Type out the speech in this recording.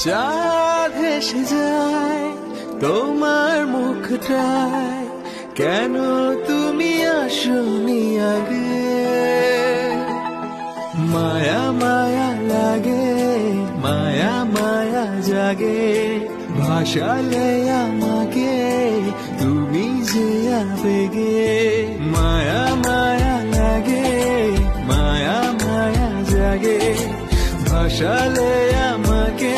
চাঁদ হেসে যায় তোমার মুখটায়, কেন তুমি আসোনি আগে? মায়া মায়া লাগে, মায়া মায়া জাগে, ভাসালে আমাকে তুমি যে আবেগে। মায়া মায়া লাগে, মায়া মায়া জাগে, ভাসালে আমাকে